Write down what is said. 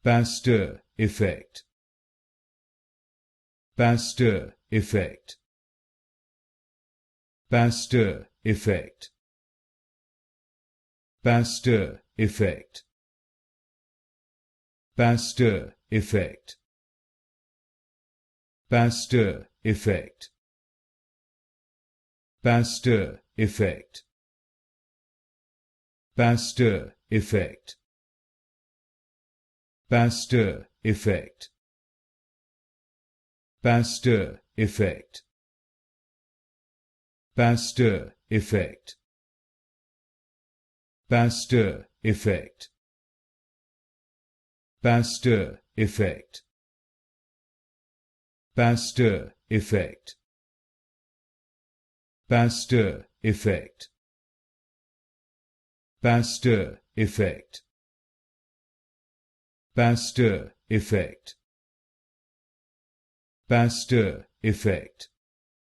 Pasteur Effect. Pasteur Effect. Pasteur Effect. Pasteur Effect. Pasteur Effect. Pasteur Effect. Pasteur Effect. Pasteur Effect. Pasteur Effect. Pasteur Effect. Pasteur Effect. Pasteur Effect. Pasteur Effect. Pasteur Effect. Pasteur Effect. Pasteur Effect. Pasteur Effect. Pasteur Effect.